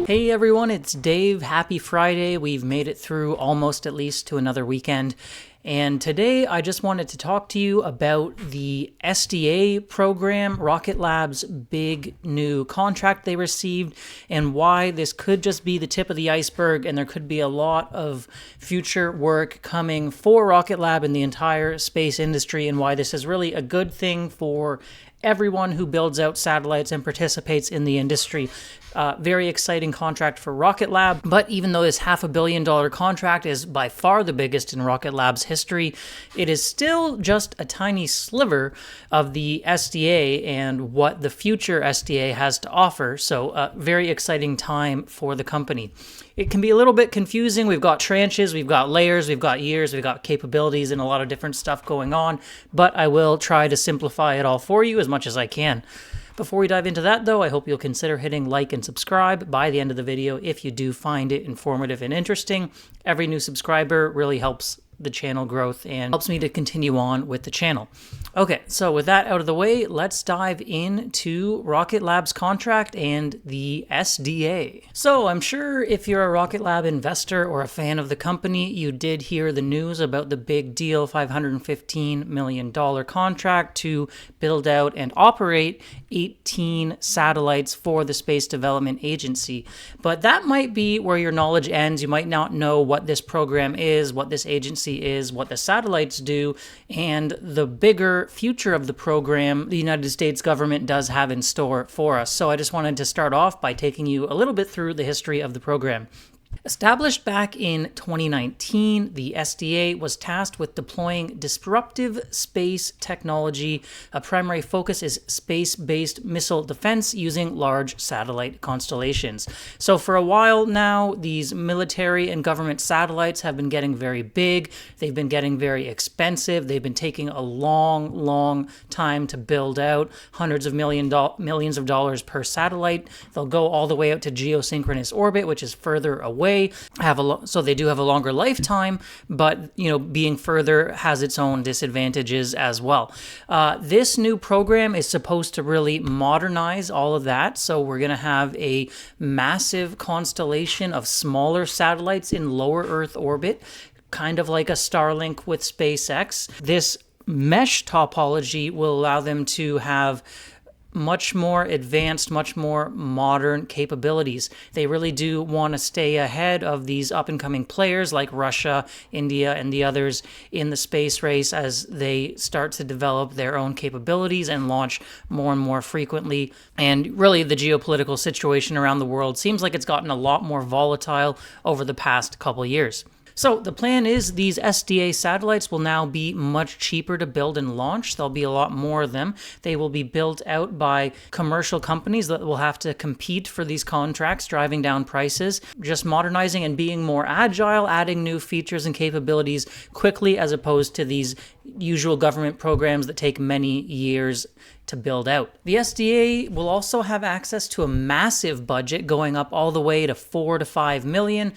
Hey everyone, it's Dave. Happy Friday. We've made it through almost at least to another weekend. And today I just wanted to talk to you about the SDA program, Rocket Lab's big new contract they received, and why this could just be the tip of the iceberg and there could be a lot of future work coming for Rocket Lab and the entire space industry, and why this is really a good thing for everyone who builds out satellites and participates in the industry. Very exciting contract for Rocket Lab, but even though this $500 million contract is by far the biggest in Rocket Lab's history, it is still just a tiny sliver of the SDA and what the future SDA has to offer. So a very exciting time for the company. It can be a little bit confusing. We've got tranches, we've got layers, we've got years, we've got capabilities, and a lot of different stuff going on, but I will try to simplify it all for you as much as I can. Before we dive into that, though, I hope you'll consider hitting like and subscribe by the end of the video if you do find it informative and interesting. Every new subscriber really helps the channel growth and helps me to continue on with the channel. Okay, so with that out of the way, let's dive into Rocket Lab's contract and the SDA. So I'm sure if you're a Rocket Lab investor or a fan of the company, you did hear the news about the big deal $515 million contract to build out and operate 18 satellites for the Space Development Agency. But that might be where your knowledge ends. You might not know what this program is, what this agency is, what the satellites do, and the bigger future of the program the United States government does have in store for us. So I just wanted to start off by taking you a little bit through the history of the program. Established back in 2019, the SDA was tasked with deploying disruptive space technology. A primary focus is space-based missile defense using large satellite constellations. So for a while now, these military and government satellites have been getting very big. They've been getting very expensive. They've been taking a long time to build out, hundreds of millions of dollars per satellite. They'll go all the way out to geosynchronous orbit, which is further away. So they do have a longer lifetime, but being further has its own disadvantages as well. This new program is supposed to really modernize all of that. So we're going to have a massive constellation of smaller satellites in lower Earth orbit, kind of like a Starlink with SpaceX. This mesh topology will allow them to have much more advanced, much more modern capabilities. They really do want to stay ahead of these up-and-coming players like Russia, India, and the others in the space race as they start to develop their own capabilities and launch more and more frequently. And really, the geopolitical situation around the world seems like it's gotten a lot more volatile over the past couple years. So the plan is these SDA satellites will now be much cheaper to build and launch. There'll be a lot more of them. They will be built out by commercial companies that will have to compete for these contracts, driving down prices, just modernizing and being more agile, adding new features and capabilities quickly as opposed to these usual government programs that take many years to build out. The SDA will also have access to a massive budget going up all the way to $4 to $5 million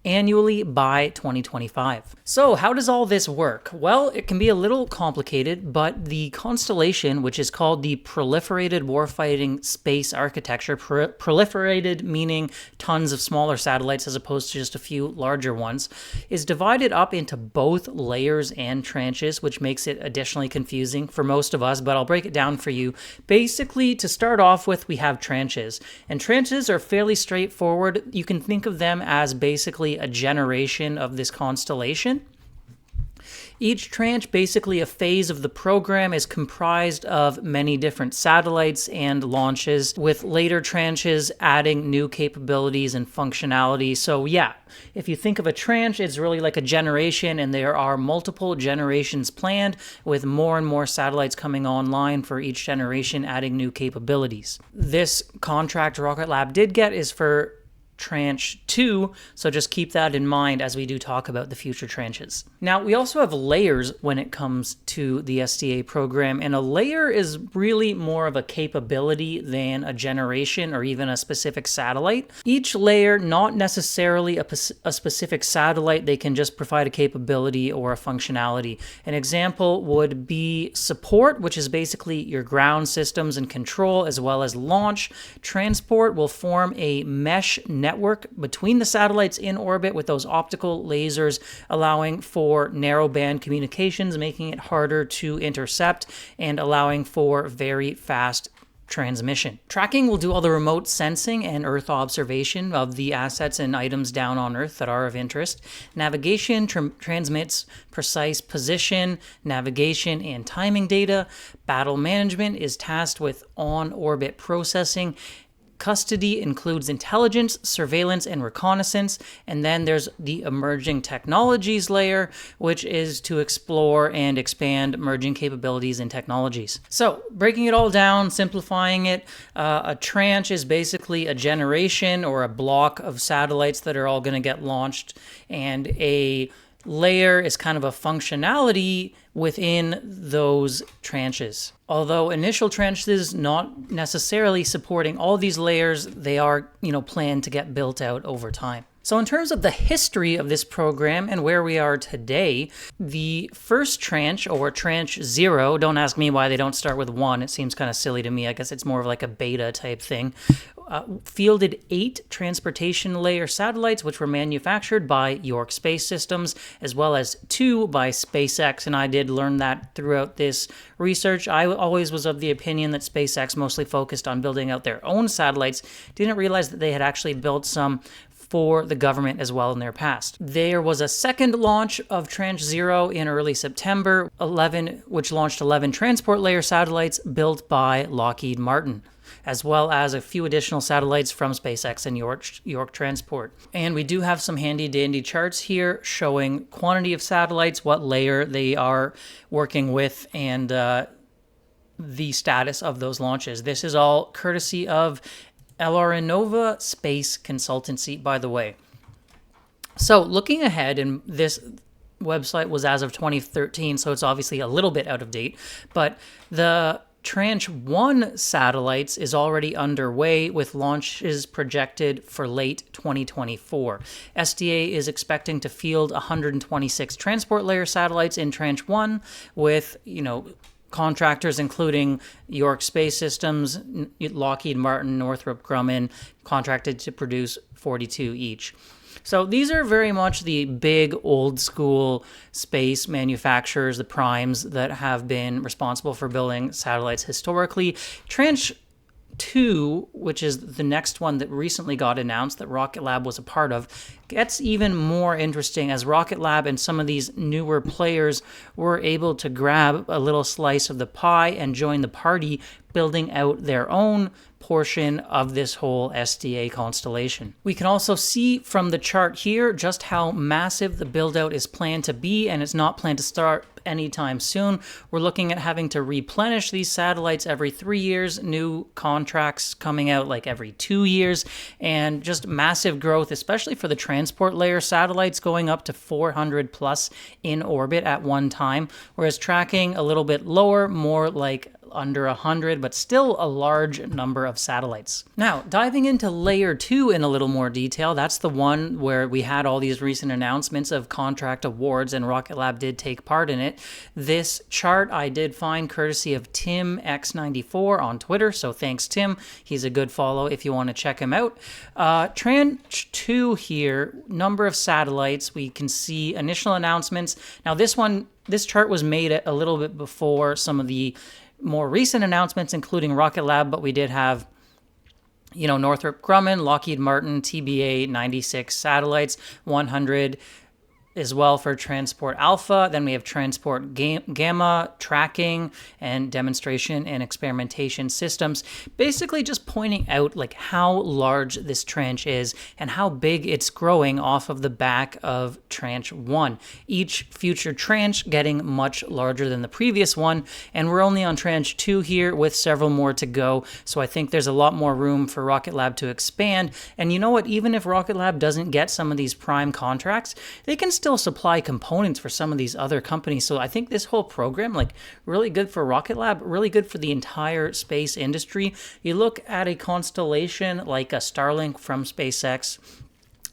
annually by 2025. So how does all this work? Well, it can be a little complicated, but the constellation, which is called the Proliferated Warfighting Space Architecture, proliferated meaning tons of smaller satellites as opposed to just a few larger ones, is divided up into both layers and tranches, which makes it additionally confusing for most of us, but I'll break it down for you. Basically, to start off with, we have tranches, and tranches are fairly straightforward. You can think of them as basically a generation of this constellation. Each tranche, basically a phase of the program, is comprised of many different satellites and launches, with later tranches adding new capabilities and functionality. So yeah, if you think of a tranche, it's really like a generation, and there are multiple generations planned, with more and more satellites coming online for each generation, adding new capabilities. This contract Rocket Lab did get is for Tranche 2, so just keep that in mind as we do talk about the future tranches. Now, we also have layers when it comes to the SDA program, and a layer is really more of a capability than a generation or even a specific satellite. Each layer, not necessarily a specific satellite, they can just provide a capability or a functionality. An example would be support, which is basically your ground systems and control, as well as launch. Transport will form a mesh network between the satellites in orbit with those optical lasers, allowing for narrowband communications, making it harder to intercept and allowing for very fast transmission. Tracking will do all the remote sensing and Earth observation of the assets and items down on Earth that are of interest. Navigation transmits precise position, navigation, and timing data. Battle management is tasked with on-orbit processing. Custody includes intelligence, surveillance, and reconnaissance. And then there's the emerging technologies layer, which is to explore and expand emerging capabilities and technologies. So breaking it all down, simplifying it, a tranche is basically a generation or a block of satellites that are all going to get launched, and a layer is kind of a functionality within those tranches. Although initial tranches not necessarily supporting all these layers, they are, planned to get built out over time. So in terms of the history of this program and where we are today, the first tranche, or tranche 0, don't ask me why they don't start with 1, it seems kind of silly to me, I guess it's more of like a beta type thing, fielded 8 transportation layer satellites, which were manufactured by York Space Systems, as well as 2 by SpaceX, and I did learn that throughout this research. I always was of the opinion that SpaceX mostly focused on building out their own satellites, didn't realize that they had actually built some for the government as well in their past. There was a second launch of Tranche 0 in early September, which launched 11 transport layer satellites built by Lockheed Martin, as well as a few additional satellites from SpaceX and York Transport. And we do have some handy-dandy charts here showing quantity of satellites, what layer they are working with, and the status of those launches. This is all courtesy of LRInova Space Consultancy, by the way. So looking ahead, and this website was as of 2013, so it's obviously a little bit out of date, but the Tranche 1 satellites is already underway with launches projected for late 2024. SDA is expecting to field 126 transport layer satellites in Tranche 1 with, contractors including York Space Systems, Lockheed Martin, Northrop Grumman, contracted to produce 42 each. So these are very much the big old school space manufacturers, the primes that have been responsible for building satellites historically. Tranche 2, which is the next one that recently got announced that Rocket Lab was a part of, gets even more interesting as Rocket Lab and some of these newer players were able to grab a little slice of the pie and join the party, building out their own portion of this whole SDA constellation. We can also see from the chart here just how massive the build-out is planned to be, and it's not planned to start anytime soon. We're looking at having to replenish these satellites every 3 years, new contracts coming out like every 2 years, and just massive growth, especially for the transport layer satellites, going up to 400 plus in orbit at one time, whereas tracking a little bit lower, more like under 100, but still a large number of satellites. Now, diving into Layer 2 in a little more detail, that's the one where we had all these recent announcements of contract awards, and Rocket Lab did take part in it. This chart I did find courtesy of Tim X94 on Twitter, so thanks, Tim. He's a good follow if you want to check him out. Tranche 2 here, number of satellites, we can see initial announcements. Now, this chart was made a little bit before some of the more recent announcements, including Rocket Lab, but we did have, Northrop Grumman, Lockheed Martin, TBA, 96 satellites, 100 as well for Transport Alpha. Then we have Transport Gamma, tracking and demonstration and experimentation systems. Basically just pointing out like how large this tranche is and how big it's growing off of the back of Tranche 1. Each future tranche getting much larger than the previous one, and we're only on Tranche 2 here with several more to go. So I think there's a lot more room for Rocket Lab to expand. And you know what? Even if Rocket Lab doesn't get some of these prime contracts, they can still supply components for some of these other companies. So I think this whole program, really good for Rocket Lab, really good for the entire space industry. You look at a constellation like a Starlink from SpaceX,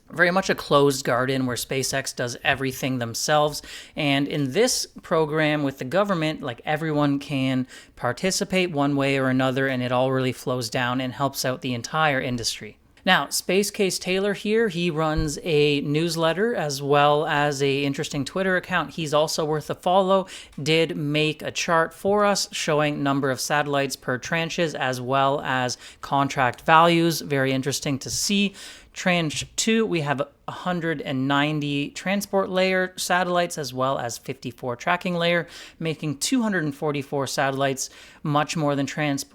very much a closed garden where SpaceX does everything themselves. And in this program with the government, everyone can participate one way or another, and it all really flows down and helps out the entire industry. Now, Space Case Taylor here, he runs a newsletter as well as a interesting Twitter account. He's also worth a follow. Did make a chart for us showing number of satellites per tranches as well as contract values. Very interesting to see. Tranche 2, we have 190 transport layer satellites as well as 54 tracking layer, making 244 satellites, much more than Tranche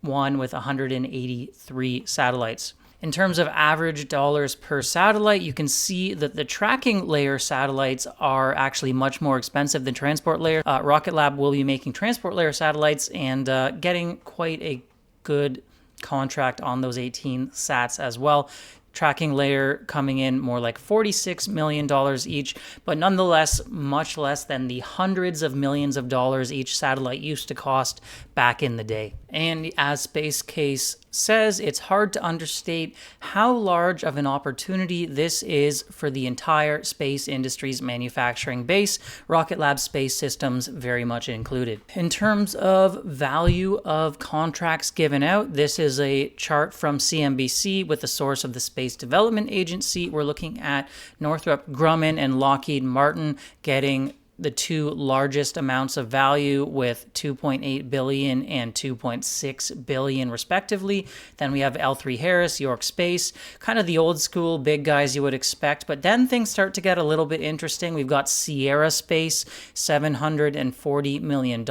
1 with 183 satellites. In terms of average dollars per satellite, you can see that the tracking layer satellites are actually much more expensive than transport layer. Rocket Lab will be making transport layer satellites and getting quite a good contract on those 18 sats as well. Tracking layer coming in more like $46 million each, but nonetheless much less than the hundreds of millions of dollars each satellite used to cost back in the day. And as Space Case says, it's hard to understate how large of an opportunity this is for the entire space industry's manufacturing base, Rocket Lab Space Systems very much included. In terms of value of contracts given out, this is a chart from CNBC with the source of the Space Development Agency. We're looking at Northrop Grumman and Lockheed Martin getting the two largest amounts of value with $2.8 billion and $2.6 billion respectively. Then we have L3 Harris, York Space, kind of the old school big guys you would expect, but then things start to get a little bit interesting. We've got Sierra Space, $740 million.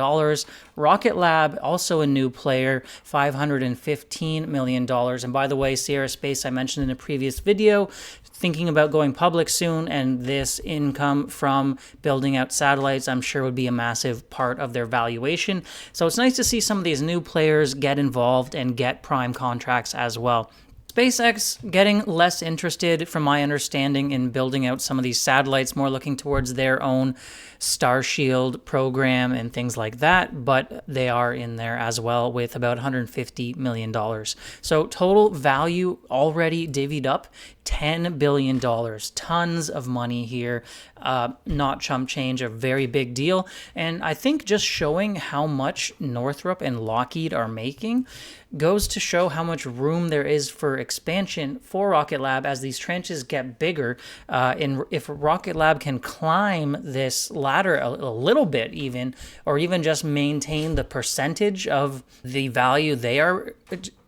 Rocket Lab, also a new player, $515 million. And by the way, Sierra Space, I mentioned in a previous video, thinking about going public soon, and this income from building out satellites, I'm sure would be a massive part of their valuation. So it's nice to see some of these new players get involved and get prime contracts as well. SpaceX getting less interested, from my understanding, in building out some of these satellites, more looking towards their own Starshield program and things like that, but they are in there as well with about $150 million. So total value already divvied up, $10 billion. Tons of money here. Not chump change, a very big deal. And I think just showing how much Northrop and Lockheed are making goes to show how much room there is for expansion for Rocket Lab as these tranches get bigger. And if Rocket Lab can climb this ladder a little bit even, or even just maintain the percentage of the value they are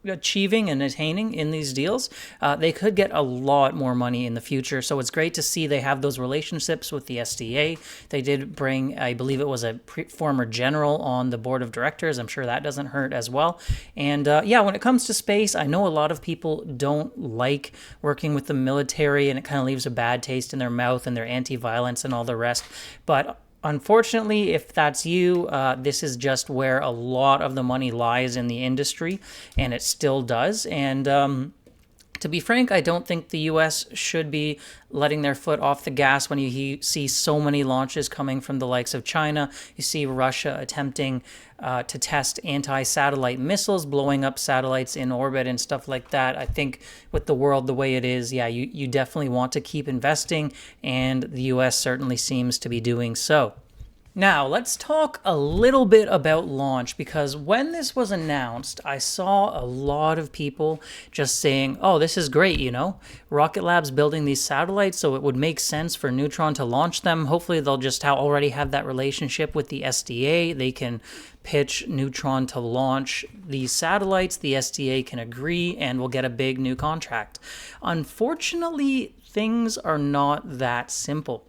achieving and attaining in these deals, they could get a lot more money in the future. So it's great to see they have those relationships with the SDA. They did bring, I believe it was a former general on the board of directors. I'm sure that doesn't hurt as well. And yeah, when it comes to space, I know a lot of people don't like working with the military, and it kind of leaves a bad taste in their mouth, and their anti-violence and all the rest. But unfortunately, if that's you, this is just where a lot of the money lies in the industry, and it still does. And to be frank, I don't think the U.S. should be letting their foot off the gas when you see so many launches coming from the likes of China. You see Russia attempting to test anti-satellite missiles, blowing up satellites in orbit and stuff like that. I think with the world the way it is, yeah, you definitely want to keep investing, and the U.S. certainly seems to be doing so. Now, let's talk a little bit about launch, because when this was announced, I saw a lot of people just saying, oh, this is great, you know, Rocket Lab's building these satellites, so it would make sense for Neutron to launch them. Hopefully they'll just already have that relationship with the SDA. They can pitch Neutron to launch these satellites. The SDA can agree, and we'll get a big new contract. Unfortunately, things are not that simple.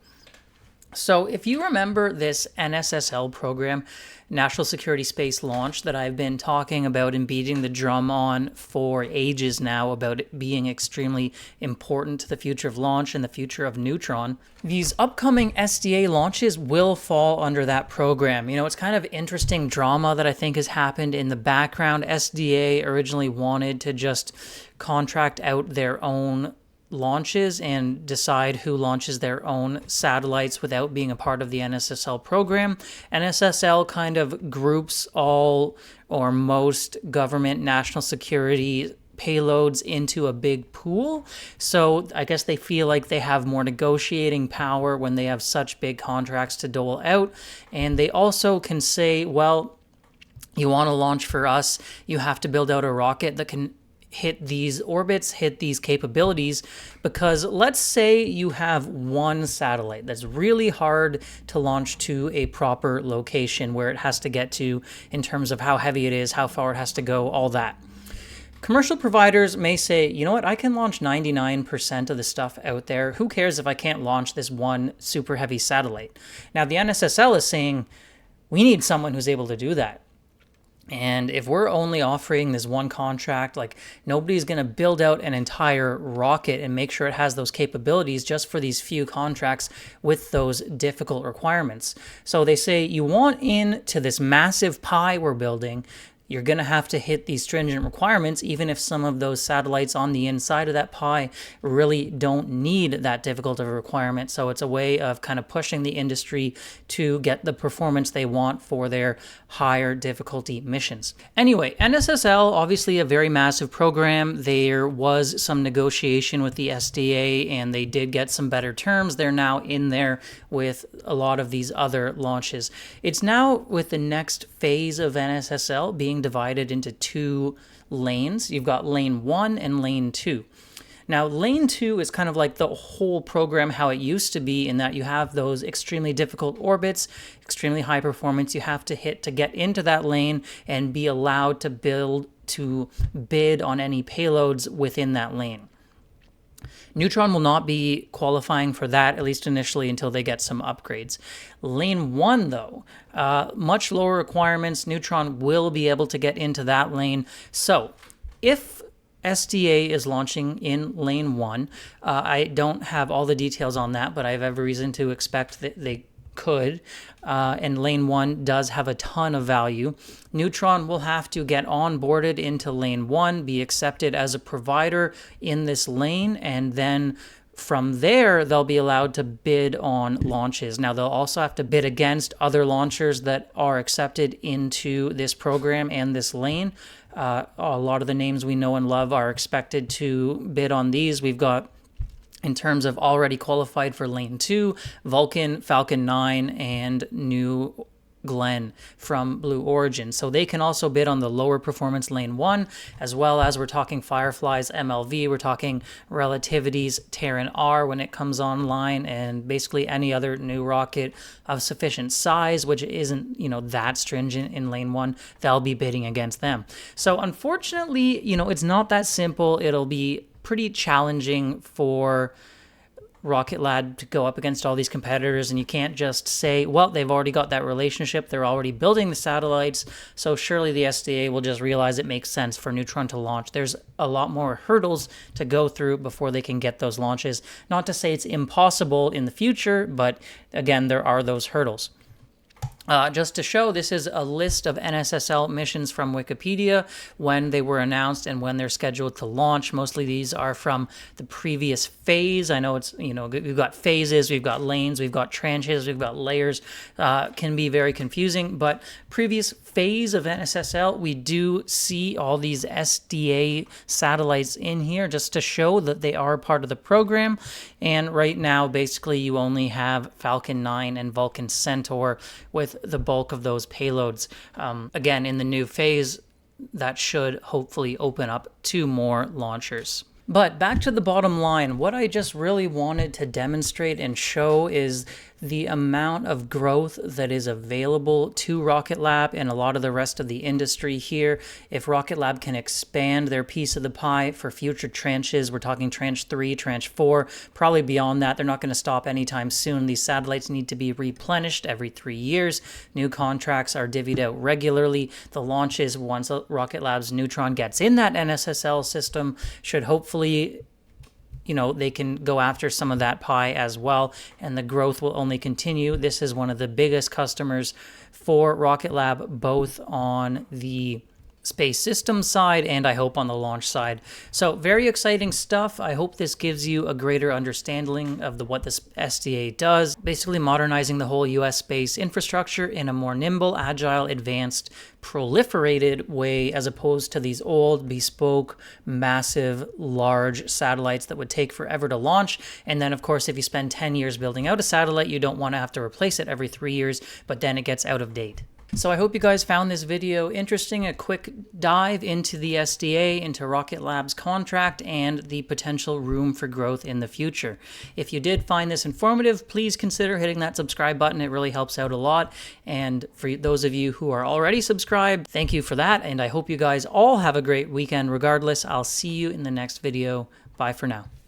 So if you remember this NSSL program, National Security Space Launch, that I've been talking about and beating the drum on for ages now about it being extremely important to the future of launch and the future of Neutron, these upcoming SDA launches will fall under that program. You know, it's kind of interesting drama that I think has happened in the background. SDA originally wanted to just contract out their own launches and decide who launches their own satellites without being a part of the NSSL program. NSSL kind of groups all or most government national security payloads into a big pool. So I guess they feel like they have more negotiating power when they have such big contracts to dole out. And they also can say, well, you want to launch for us, you have to build out a rocket that can hit these orbits, hit these capabilities, because let's say you have one satellite that's really hard to launch to a proper location where it has to get to in terms of how heavy it is, how far it has to go, all that. Commercial providers may say, you know what, I can launch 99% of the stuff out there. Who cares if I can't launch this one super heavy satellite? Now, the NSSL is saying, we need someone who's able to do that. And if we're only offering this one contract, like nobody's going to build out an entire rocket and make sure it has those capabilities just for these few contracts with those difficult requirements. So they say you want into this massive pie we're building, you're going to have to hit these stringent requirements, even if some of those satellites on the inside of that pie really don't need that difficult of a requirement. So it's a way of kind of pushing the industry to get the performance they want for their higher difficulty missions. Anyway, NSSL, obviously a very massive program. There was some negotiation with the SDA and they did get some better terms. They're now in there with a lot of these other launches. It's now with the next phase of NSSL being divided into two lanes. You've got lane 1 and lane 2. Now, lane 2 is kind of like the whole program how it used to be, in that you have those extremely difficult orbits, extremely high performance you have to hit to get into that lane and be allowed to bid on any payloads within that lane. Neutron will not be qualifying for that, at least initially, until they get some upgrades. Lane 1, though, much lower requirements. Neutron will be able to get into that lane. So if SDA is launching in lane 1, I don't have all the details on that, but I have every reason to expect that they could, and lane 1 does have a ton of value. Neutron will have to get onboarded into lane 1, be accepted as a provider in this lane, and then from there they'll be allowed to bid on launches. Now, they'll also have to bid against other launchers that are accepted into this program and this lane. A lot of the names we know and love are expected to bid on these. We've got, in terms of already qualified for lane 2, Vulcan, Falcon 9, and New Glenn from Blue Origin. So they can also bid on the lower performance lane 1, as well as we're talking Firefly's MLV, we're talking Relativity's Terran R when it comes online, and basically any other new rocket of sufficient size, which isn't, that stringent in lane 1, they'll be bidding against them. So unfortunately, it's not that simple. It'll be pretty challenging for Rocket Lab to go up against all these competitors, and you can't just say, well, they've already got that relationship, they're already building the satellites, so surely the SDA will just realize it makes sense for Neutron to launch. There's a lot more hurdles to go through before they can get those launches. Not to say it's impossible in the future, but again, there are those hurdles. Just to show, this is a list of NSSL missions from Wikipedia, when they were announced and when they're scheduled to launch. Mostly these are from the previous phase. I know it's, we've got phases, we've got lanes, we've got tranches, we've got layers. Can be very confusing, but previous phase of NSSL, we do see all these SDA satellites in here just to show that they are part of the program. And right now, basically, you only have Falcon 9 and Vulcan Centaur with the bulk of those payloads. Again, in the new phase, that should hopefully open up 2 more launchers. But back to the bottom line, what I just really wanted to demonstrate and show is the amount of growth that is available to Rocket Lab and a lot of the rest of the industry here. If Rocket Lab can expand their piece of the pie for future tranches, we're talking tranche 3, tranche 4, probably beyond that. They're not going to stop anytime soon. These satellites need to be replenished every 3 years. New contracts are divvied out regularly. The launches, once Rocket Lab's Neutron gets in that NSSL system, should hopefully they can go after some of that pie as well, and the growth will only continue. This is one of the biggest customers for Rocket Lab, both on the space system side and I hope on the launch side. So very exciting stuff. I hope this gives you a greater understanding of what this SDA does, basically modernizing the whole US space infrastructure in a more nimble, agile, advanced, proliferated way, as opposed to these old, bespoke, massive, large satellites that would take forever to launch. And then, of course, if you spend 10 years building out a satellite, you don't want to have to replace it every 3 years, but then it gets out of date. So I hope you guys found this video interesting, a quick dive into the SDA, into Rocket Lab's contract, and the potential room for growth in the future. If you did find this informative, please consider hitting that subscribe button. It really helps out a lot. And for those of you who are already subscribed, thank you for that. And I hope you guys all have a great weekend regardless. I'll see you in the next video. Bye for now.